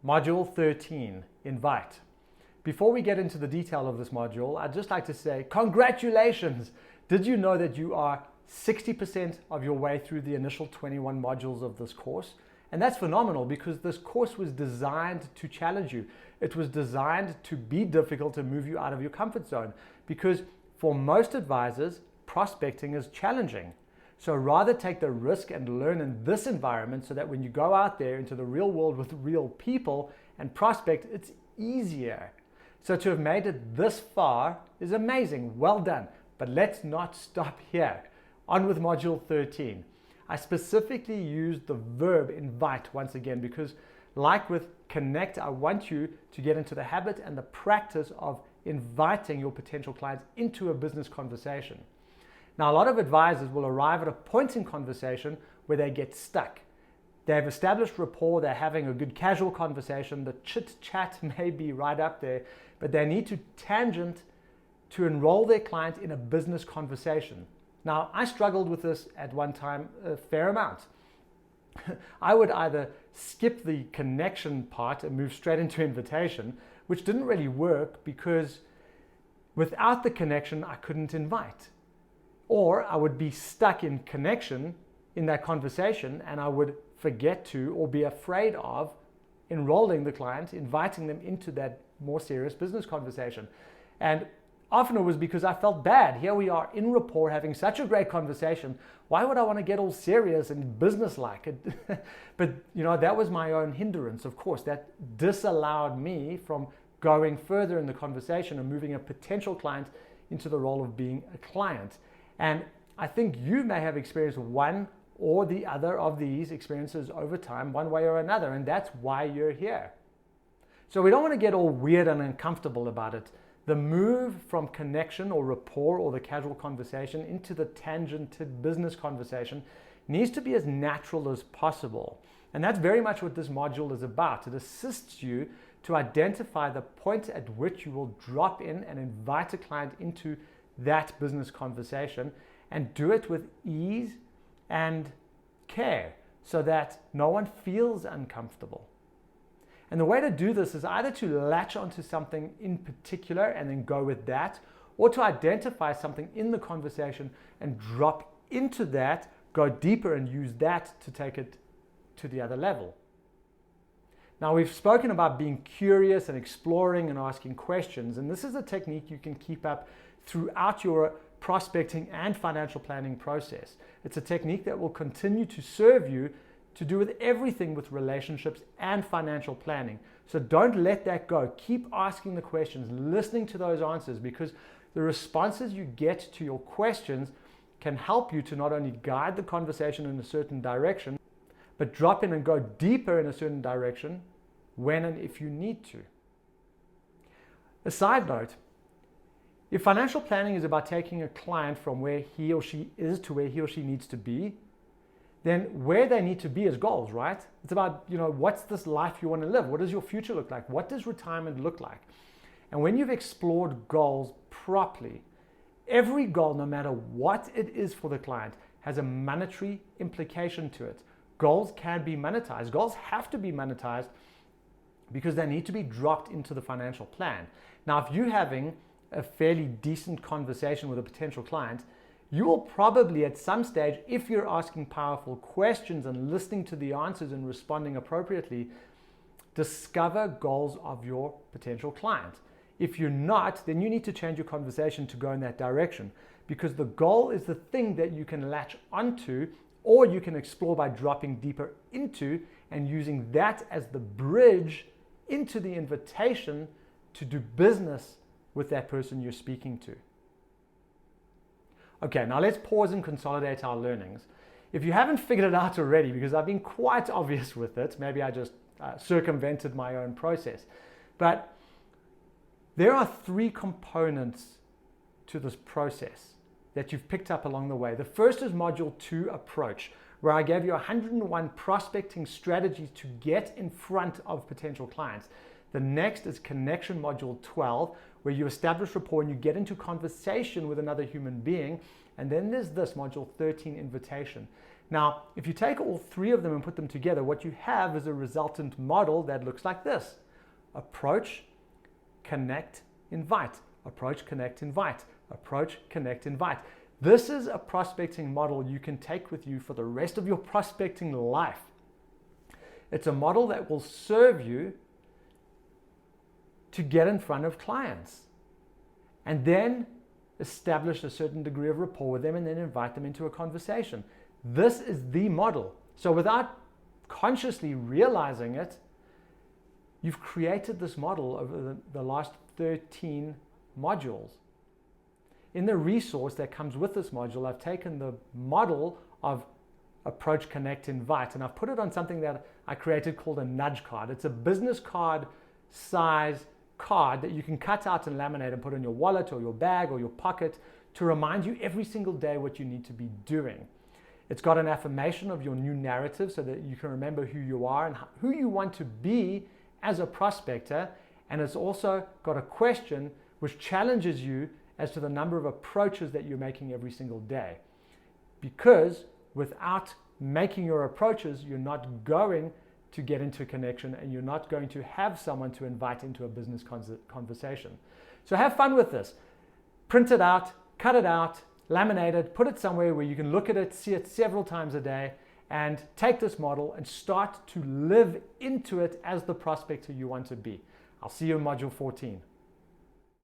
Module 13, Invite. Before we get into the detail of this module, I'd just like to say congratulations! Did you know that you are 60% of your way through the initial 21 modules of this course? And that's phenomenal because this course was designed to challenge you. It was designed to be difficult, to move you out of your comfort zone, because for most advisors, prospecting is challenging. So rather take the risk and learn in this environment so that when you go out there into the real world with real people and prospect, it's easier. So to have made it this far is amazing. Well done. But let's not stop here. On with module 13. I specifically used the verb invite once again because, like with connect, I want you to get into the habit and the practice of inviting your potential clients into a business conversation. Now, a lot of advisors will arrive at a point in conversation where they get stuck. They've established rapport, they're having a good casual conversation, the chit chat may be right up there, but they need to tangent to enroll their client in a business conversation. Now, I struggled with this at one time a fair amount. I would either skip the connection part and move straight into invitation, which didn't really work because without the connection, I couldn't invite. Or I would be stuck in connection in that conversation and I would forget to or be afraid of enrolling the client, inviting them into that more serious business conversation. And often it was because I felt bad. Here we are in rapport having such a great conversation. Why would I want to get all serious and businesslike? But that was my own hindrance, of course. That disallowed me from going further in the conversation and moving a potential client into the role of being a client. And I think you may have experienced one or the other of these experiences over time, one way or another, and that's why you're here. So we don't want to get all weird and uncomfortable about it. The move from connection or rapport or the casual conversation into the tangented business conversation needs to be as natural as possible. And that's very much what this module is about. It assists you to identify the point at which you will drop in and invite a client into that business conversation and do it with ease and care so that no one feels uncomfortable. And the way to do this is either to latch onto something in particular and then go with that, or to identify something in the conversation and drop into that, go deeper and use that to take it to the other level. Now, we've spoken about being curious and exploring and asking questions, and this is a technique you can keep up throughout your prospecting and financial planning process. It's a technique that will continue to serve you to do with everything with relationships and financial planning. So don't let that go. Keep asking the questions, listening to those answers, because the responses you get to your questions can help you to not only guide the conversation in a certain direction, but drop in and go deeper in a certain direction when and if you need to. A side note, if financial planning is about taking a client from where he or she is to where he or she needs to be, then where they need to be is goals, right? It's about, what's this life you want to live? What does your future look like? What does retirement look like? And when you've explored goals properly, every goal, no matter what it is for the client, has a monetary implication to it. Goals can be monetized. Goals have to be monetized because they need to be dropped into the financial plan. Now, if you're having a fairly decent conversation with a potential client, you will probably at some stage, if you're asking powerful questions and listening to the answers and responding appropriately, discover goals of your potential client. If you're not, then you need to change your conversation to go in that direction, because the goal is the thing that you can latch onto, or you can explore by dropping deeper into and using that as the bridge into the invitation to do business with that person you're speaking to. Okay, now let's pause and consolidate our learnings. If you haven't figured it out already, because I've been quite obvious with it, maybe I just circumvented my own process, but there are 3 components to this process that you've picked up along the way. The first is module 2, approach, where I gave you 101 prospecting strategies to get in front of potential clients. The next is connection, module 12, where you establish rapport and you get into conversation with another human being. And then there's this module 13, invitation. Now, if you take all three of them and put them together, what you have is a resultant model that looks like this. Approach, connect, invite. Approach, connect, invite. Approach, connect, invite. This is a prospecting model you can take with you for the rest of your prospecting life. It's a model that will serve you to get in front of clients and then establish a certain degree of rapport with them and then invite them into a conversation. This is the model. So without consciously realizing it, you've created this model over the last 13 modules. In the resource that comes with this module, I've taken the model of approach, connect, invite, and I've put it on something that I created called a nudge card. It's a business card size card that you can cut out and laminate and put in your wallet or your bag or your pocket to remind you every single day what you need to be doing. It's got an affirmation of your new narrative so that you can remember who you are and who you want to be as a prospector. And it's also got a question which challenges you as to the number of approaches that you're making every single day. Because without making your approaches, you're not going to get into a connection and you're not going to have someone to invite into a business conversation. So have fun with this. Print it out, cut it out, laminate it, put it somewhere where you can look at it, see it several times a day, and take this model and start to live into it as the prospector you want to be. I'll see you in Module 14.